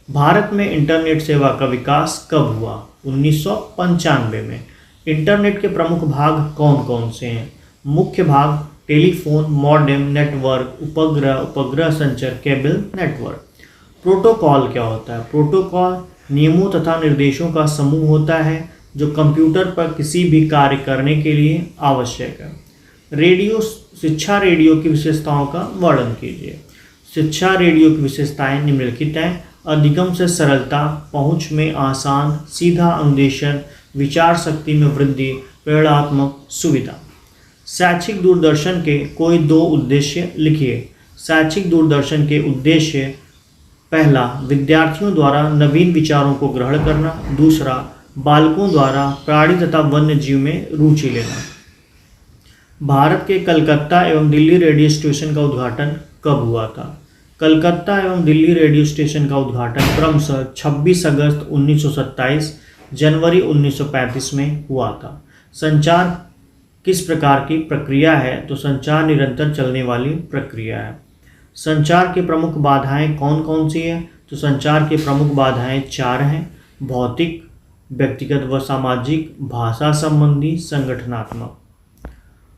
भारत में इंटरनेट सेवा का विकास कब हुआ? 1995 में। इंटरनेट के प्रमुख भाग कौन कौन से हैं? मुख्य भाग टेलीफोन, मॉडेम, नेटवर्क, उपग्रह संचार, केबल नेटवर्क। प्रोटोकॉल क्या होता है? प्रोटोकॉल नियमों तथा निर्देशों का समूह होता है जो कंप्यूटर पर किसी भी कार्य करने के लिए आवश्यक है। रेडियो, शिक्षा रेडियो की विशेषताओं का वर्णन कीजिए। शिक्षा रेडियो की विशेषताएं निम्नलिखित हैं। अधिगम से सरलता, पहुंच में आसान, सीधा अनुदेशन, विचार शक्ति में वृद्धि, प्रेरणात्मक सुविधा। शैक्षिक दूरदर्शन के कोई 2 उद्देश्य लिखिए। शैक्षिक दूरदर्शन के उद्देश्य: पहला, विद्यार्थियों द्वारा नवीन विचारों को ग्रहण करना। दूसरा, बालकों द्वारा प्राणी तथा वन्य जीव में रुचि लेना। भारत के कलकत्ता एवं दिल्ली रेडियो स्टेशन का उद्घाटन कब हुआ था? कलकत्ता एवं दिल्ली रेडियो स्टेशन का उद्घाटन क्रमशः 26 अगस्त 1927, जनवरी 1935 में हुआ था। संचार किस प्रकार की प्रक्रिया है? तो संचार निरंतर चलने वाली प्रक्रिया है। संचार की प्रमुख बाधाएं कौन कौन सी हैं? तो संचार की प्रमुख बाधाएं 4 हैं: भौतिक, व्यक्तिगत व सामाजिक, भाषा संबंधी, संगठनात्मक।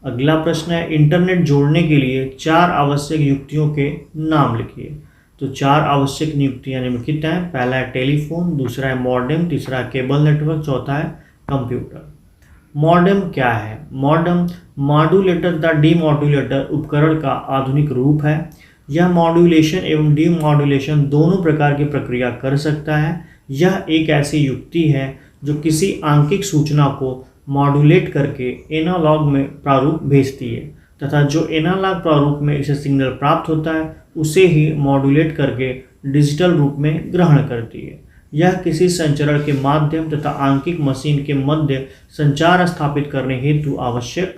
अगला प्रश्न है, इंटरनेट जोड़ने के लिए 4 आवश्यक युक्तियों के नाम लिखिए। तो 4 आवश्यक नियुक्तियां निम्नलिखित हैं। पहला है टेलीफोन, दूसरा है मॉडेम, तीसरा है केबल नेटवर्क, चौथा है कंप्यूटर। मॉडेम क्या है? मॉडेम मॉड्यूलेटर तथा डीमॉड्यूलेटर उपकरण का आधुनिक रूप है। यह मॉड्यूलेशन एवं डीमॉड्यूलेशन दोनों प्रकार की प्रक्रिया कर सकता है। यह एक ऐसी युक्ति है जो किसी आंकिक सूचना को मॉड्यूलेट करके एनालॉग में प्रारूप भेजती है तथा जो एनालॉग प्रारूप में इसे सिग्नल प्राप्त होता है उसे ही मॉड्यूलेट करके डिजिटल रूप में ग्रहण करती है। यह किसी संचरण के माध्यम तथा आंकिक मशीन के मध्य संचार स्थापित करने हेतु आवश्यक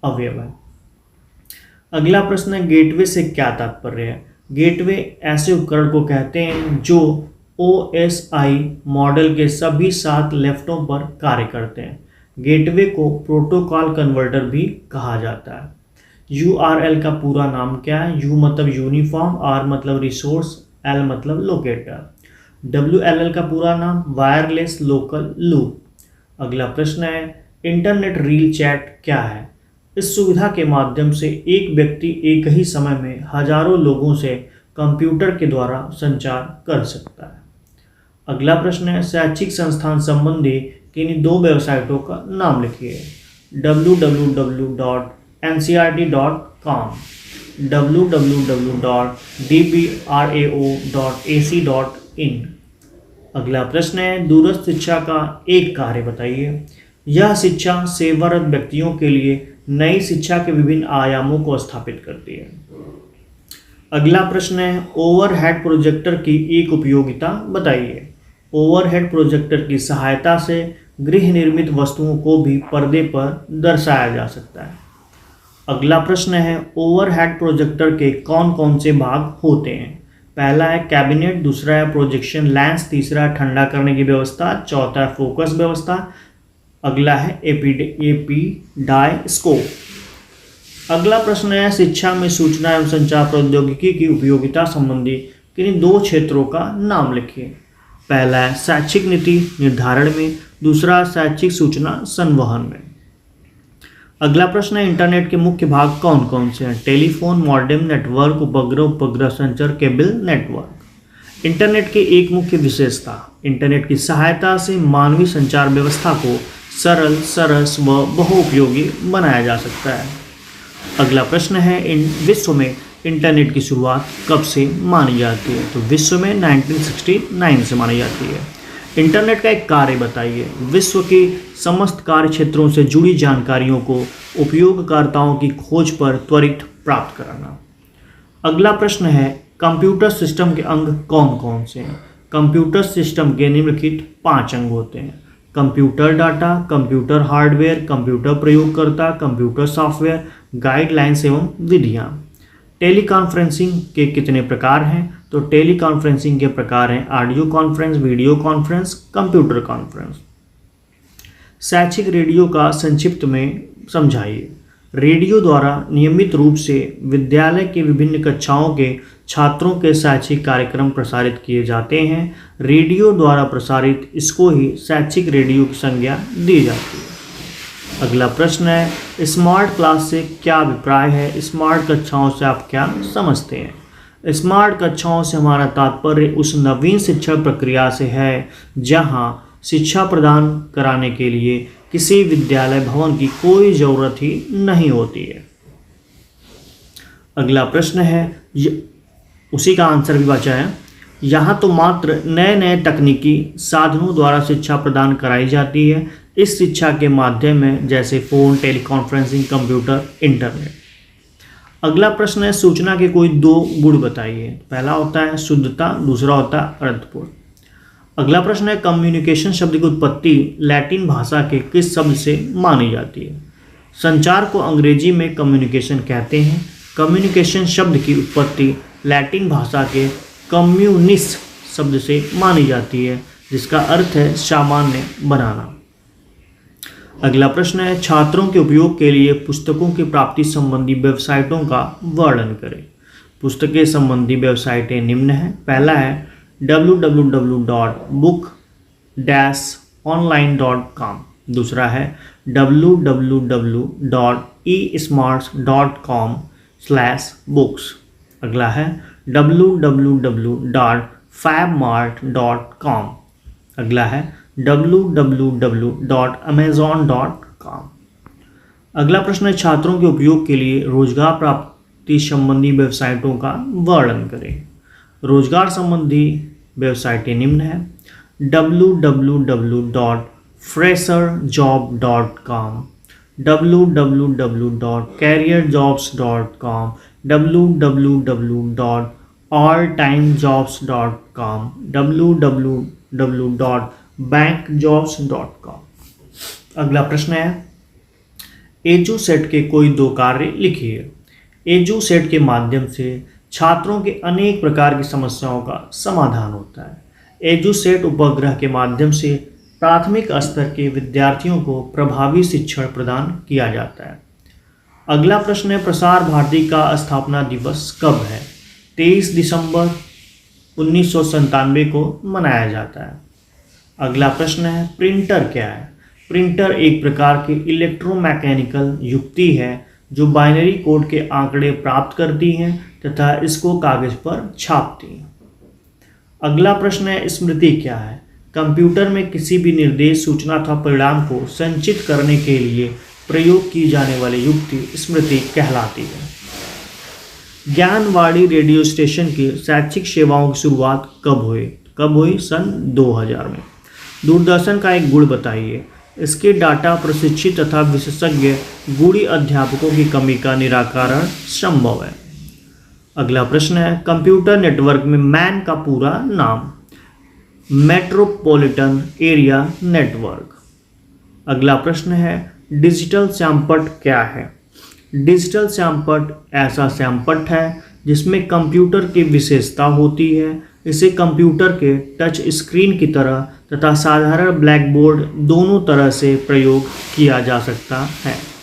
अवयव है। अगला प्रश्न है, गेटवे से क्या तात्पर्य है? गेटवे ऐसे उपकरण को कहते हैं जो OSI मॉडल के सभी 7 लेफ्टों पर कार्य करते हैं। गेटवे को प्रोटोकॉल कन्वर्टर भी कहा जाता है। URL का पूरा नाम क्या है? U मतलब यूनिफॉर्म, R मतलब रिसोर्स, L मतलब लोकेटर। WLL का पूरा नाम वायरलेस लोकल लूप। अगला प्रश्न है, इंटरनेट रील चैट क्या है? इस सुविधा के माध्यम से एक व्यक्ति एक ही समय में हजारों लोगों से कंप्यूटर के द्वारा संचार कर सकता है। अगला प्रश्न है, शैक्षिक संस्थान संबंधी किन्हीं 2 वेबसाइटों का नाम लिखिए। www.ncrt.com, www.dbrao.ac.in। अगला प्रश्न है, दूरस्थ शिक्षा का एक कार्य बताइए। यह शिक्षा सेवारत व्यक्तियों के लिए नई शिक्षा के विभिन्न आयामों को स्थापित करती है। अगला प्रश्न है, ओवरहेड प्रोजेक्टर की एक उपयोगिता बताइए। ओवरहेड प्रोजेक्टर की सहायता से गृह निर्मित वस्तुओं को भी पर्दे पर दर्शाया जा सकता है। अगला प्रश्न है, ओवरहेड प्रोजेक्टर के कौन कौन से भाग होते हैं? पहला है कैबिनेट, दूसरा है प्रोजेक्शन लेंस, तीसरा है ठंडा करने की व्यवस्था, चौथा है फोकस व्यवस्था, अगला है एपिडायस्कोप। अगला प्रश्न है, शिक्षा में सूचना एवं संचार प्रौद्योगिकी की उपयोगिता संबंधी किन्हीं 2 क्षेत्रों का नाम लिखिए। पहला है शैक्षिक नीति निर्धारण में, दूसरा शैक्षिक सूचना संवहन में। अगला प्रश्न है, इंटरनेट के मुख्य भाग कौन कौन से हैं? टेलीफोन, मॉडेम, नेटवर्क, उपग्रह संचार, केबल नेटवर्क। इंटरनेट की एक मुख्य विशेषता, इंटरनेट की सहायता से मानवीय संचार व्यवस्था को सरल, सरस व बहुउपयोगी बनाया जा सकता है। अगला प्रश्न है, विश्व में इंटरनेट की शुरुआत कब से मानी जाती है? तो विश्व में 1969 से मानी जाती है। इंटरनेट का एक कार्य बताइए। विश्व के समस्त कार्य क्षेत्रों से जुड़ी जानकारियों को उपयोगकर्ताओं की खोज पर त्वरित प्राप्त कराना। अगला प्रश्न है, कंप्यूटर सिस्टम के अंग कौन कौन से हैं? कंप्यूटर सिस्टम के निम्नलिखित 5 अंग होते हैं: computer data, computer hardware, computer प्रयोगकर्ता, कंप्यूटर सॉफ्टवेयर, गाइडलाइंस एवं विधियाँ। टेलीकॉन्फ्रेंसिंग के कितने प्रकार हैं? तो टेलीकॉन्फ्रेंसिंग के प्रकार हैं audio conference, video conference, computer conference. शैक्षिक रेडियो का संक्षिप्त में समझाइए। रेडियो द्वारा नियमित रूप से विद्यालय के विभिन्न कक्षाओं के छात्रों के शैक्षिक कार्यक्रम प्रसारित किए जाते हैं। रेडियो द्वारा प्रसारित इसको ही शैक्षिक रेडियो की संज्ञा दी जाती है। अगला प्रश्न है, स्मार्ट क्लास से क्या अभिप्राय है? स्मार्ट कक्षाओं से आप क्या समझते हैं? स्मार्ट कक्षाओं से हमारा तात्पर्य उस नवीन शिक्षा प्रक्रिया से है जहां शिक्षा प्रदान कराने के लिए किसी विद्यालय भवन की कोई ज़रूरत ही नहीं होती है। अगला प्रश्न है, उसी का आंसर भी बचा है। यहाँ तो मात्र नए नए तकनीकी साधनों द्वारा शिक्षा प्रदान कराई जाती है। इस शिक्षा के माध्यम में जैसे फ़ोन, टेलीकॉन्फ्रेंसिंग, कंप्यूटर, इंटरनेट। अगला प्रश्न है, सूचना के कोई 2 गुण बताइए। पहला होता है शुद्धता, दूसरा होता है अर्थपूर्ण। अगला प्रश्न है, कम्युनिकेशन शब्द की उत्पत्ति लैटिन भाषा के किस शब्द से मानी जाती है? संचार को अंग्रेजी में कम्युनिकेशन कहते हैं। कम्युनिकेशन शब्द की उत्पत्ति लैटिन भाषा के कम्युनिस शब्द से मानी जाती है, जिसका अर्थ है सामान्य बनाना। अगला प्रश्न है छात्रों के उपयोग के लिए पुस्तकों की प्राप्ति संबंधी वेबसाइटों का वर्णन करें। पुस्तकें संबंधी वेबसाइटें निम्न हैं। पहला है www.book-online.com, दूसरा है www.esmarts.com/books, अगला है www.fabmart.com, अगला है www.amazon.com। अगला प्रश्न है छात्रों के उपयोग के लिए रोजगार प्राप्ति संबंधी वेबसाइटों का वर्णन करें। रोजगार संबंधी वेबसाइटें निम्न हैं। www.fresherjob.com, www.careerjobs.com, www.alltimejobs.com, www.bankjobs.com। अगला प्रश्न है एजुसेट के कोई दो कार्य लिखिए। एजुसेट के माध्यम से छात्रों के अनेक प्रकार की समस्याओं का समाधान होता है। एजुसेट उपग्रह के माध्यम से प्राथमिक स्तर के विद्यार्थियों को प्रभावी शिक्षण प्रदान किया जाता है। अगला प्रश्न है प्रसार भारती का स्थापना दिवस कब है। 23 दिसंबर 1997 को मनाया जाता है। अगला प्रश्न है प्रिंटर क्या है। प्रिंटर एक प्रकार की इलेक्ट्रोमैकेनिकल युक्ति है जो बाइनरी कोड के आंकड़े प्राप्त करती है तथा इसको कागज पर छापती है। अगला प्रश्न है स्मृति क्या है। कंप्यूटर में किसी भी निर्देश सूचना अथवा परिणाम को संचित करने के लिए प्रयोग की जाने वाली युक्ति स्मृति कहलाती है। ज्ञानवाणी रेडियो स्टेशन की शैक्षिक सेवाओं की शुरुआत कब हुई? सन 2000 में। दूरदर्शन का एक गुण बताइए। इसके डाटा प्रशिक्षित तथा विशेषज्ञ गूढ़ी अध्यापकों की कमी का निराकरण संभव है। अगला प्रश्न है कंप्यूटर नेटवर्क में मैन का पूरा नाम। Metropolitan area network. अगला प्रश्न है डिजिटल श्यामपट्ट क्या है। डिजिटल श्यामपट्ट ऐसा श्यामपट्ट है जिसमें कंप्यूटर की विशेषता होती है। इसे कंप्यूटर के टच स्क्रीन की तरह तथा साधारण ब्लैकबोर्ड दोनों तरह से प्रयोग किया जा सकता है।